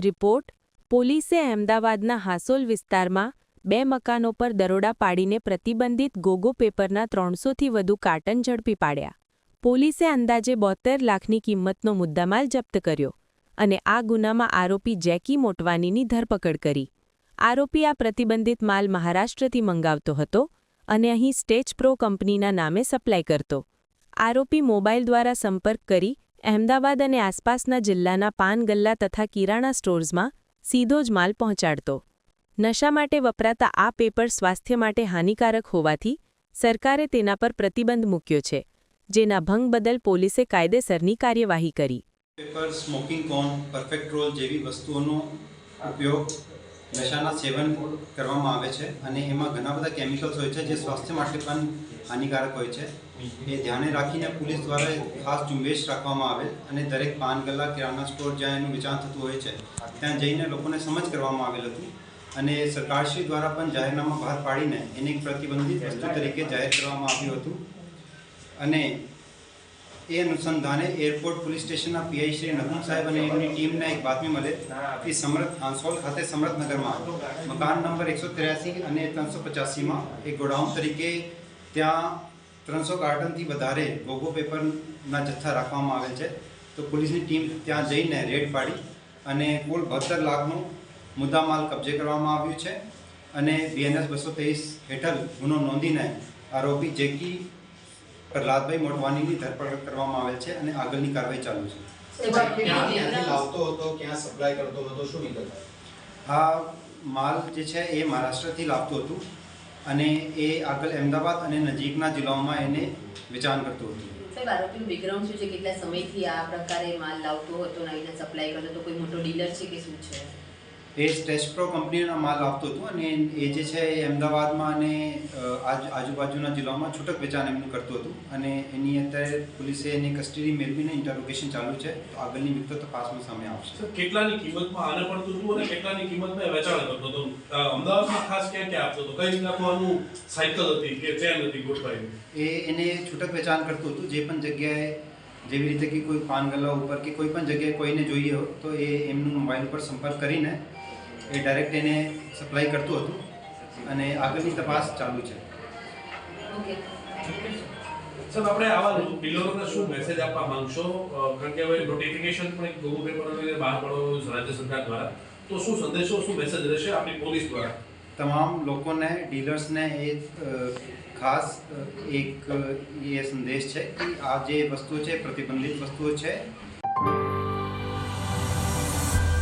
Report પોલીસે અમદાવાદના હાસોલ વિસ્તારમાં 2 મકાનો પર દરોડા પાડીને પ્રતિબંધિત ગોગો પેપરના 300થી વધુ કાર્ટન ઝડપી પાડ્યા. પોલીસે અંદાજે 72 લાખની કિંમતનો મુદ્દામાલ જપ્ત કર્યો અને આ ગુનામાં આરોપી જેકી મોટવાનીની ધરપકડ કરી. આરોપી આ પ્રતિબંધિત માલ મહારાષ્ટ્રથી મંગાવતો હતો અને અહીં સ્ટેચ પ્રો કંપનીના નામે સપ્લાય કરતો. આરોપી મોબાઈલ દ્વારા સંપર્ક કરી અમદાવાદ અને આસપાસના જિલ્લાના પાન ગલ્લા તથા કિરાણા સ્ટોર્સમાં સીધો જ માલ પહોંચાડતો. નશા માટે વપરાતા આ પેપર સ્વાસ્થ્ય માટે હાનિકારક હોવાથી સરકારે તેના પર પ્રતિબંધ મૂક્યો છે, જેના ભંગ બદલ પોલીસે કાયદેસરની કાર્યવાહી કરી. પેપર, સ્મોકિંગ કોન, પરફેક્ટ રોલ જેવી વસ્તુઓનો ઉપયોગ નશાના સેવન કરવામાં આવે છે અને એમાં ઘણા બધા કેમિકલ્સ હોય છે જે સ્વાસ્થ્ય માટે પણ હાનિકારક હોય છે. એ ધ્યાને રાખીને પોલીસ દ્વારા ખાસ ઝુંબેશ રાખવામાં આવે અને દરેક પાન ગલ્લા, કિરાણા સ્ટોર જ્યાં એનું વેચાણ થતું હોય છે ત્યાં જઈને લોકોને સમજ કરવામાં આવેલ હતું અને સરકારશ્રી દ્વારા પણ જાહેરનામા બહાર પાડીને એને એક પ્રતિબંધિત વસ્તુ તરીકે જાહેર કરવામાં આવ્યું હતું. અને એ અનુસંધાને એરપોર્ટ પોલીસ સ્ટેશનના પીઆઈ શ્રી નકુમ સાહેબ અને એમની ટીમને એક બાતમી મળે કે હાંસોલ ખાતે સમરથનગરમાં મકાન નંબર 183 અને 385માં એક ગોડાઉન તરીકે ત્યાં 300 કાર્ટનથી વધારે ગોગો પેપરના જથ્થા રાખવામાં આવેલ છે. તો પોલીસની ટીમ ત્યાં જઈને રેડ પાડી અને કુલ 72 લાખનું મુદ્દામાલ કબજે કરવામાં આવ્યું છે અને BNS 223 હેઠળ ગુનો નોંધીને આરોપી જેકી પ્રહલાદભાઈ મોટવાનીની ધરપકડ કરવામાં આવેલ છે અને આગળની કાર્યવાહી ચાલુ છે. ક્યાંથી લાવતો હતો, ક્યાં સપ્લાય કરતો હતો, શું વિગત? આ માલ જે છે એ મહારાષ્ટ્રથી લાવતું હતું અને એ આગળ અમદાવાદ અને નજીકના જિલ્લાઓમાં એને વેચાણ કરતું હતું. સાહેબ, આરોપીનું બેકગ્રાઉન્ડ શું છે? કેટલા સમયથી આ પ્રકારે માલ લાવતો હતો અને આવીને સપ્લાય કરતો હતો? કોઈ મોટો ડીલર છે કે શું છે? એ સ્ટેચ પ્રો કંપનીનો માલ આપતો હતો અને એ જે છે એ અમદાવાદમાં અને આજુબાજુના જિલ્લાઓમાં છૂટક વેચાણ એમનું કરતું હતું અને એની અત્યારે પોલીસે એની કસ્ટડી મેળવીને ઇન્ટરોગેશન ચાલુ છે. તો આગળની વિગતો તપાસમાં સામે આવશે. કેટલાની કિંમતમાં આને પડતું હતું અને કેટલાની કિંમતમાં વેચાણ કરતો હતો? અમદાવાદમાં ખાસ ક્યાં ક્યાં આપતો હતો? કઈ રીતનું સાયકલ હતી કે ચેન હતી ગોઠવાઈ? એને છૂટક વેચાણ કરતું હતું. જે પણ જગ્યાએ જેવી રીતે કે કોઈ પાન ગલ્લા ઉપર કે કોઈ પણ જગ્યાએ કોઈને જોઈએ હોય તો એ એમનું મોબાઈલ ઉપર સંપર્ક કરીને એ ડાયરેક્ટ એને સપ્લાય કરતું હતું અને આગળની તપાસ ચાલુ છે. સર, આપણે આવા ડીલરોને શું મેસેજ આપવા માંગશો? કારણ કે હવે નોટિફિકેશન પણ એક ગોગો પેપર બહાર પાડવાનું રાજ્ય સરકાર દ્વારા, તો શું સંદેશો, શું મેસેજ રહેશે આપણી પોલીસ દ્વારા? તમામ લોકોને, ડીલર્સને એ ખાસ એક એ સંદેશ છે કે આ જે વસ્તુઓ છે પ્રતિબંધિત વસ્તુઓ છે.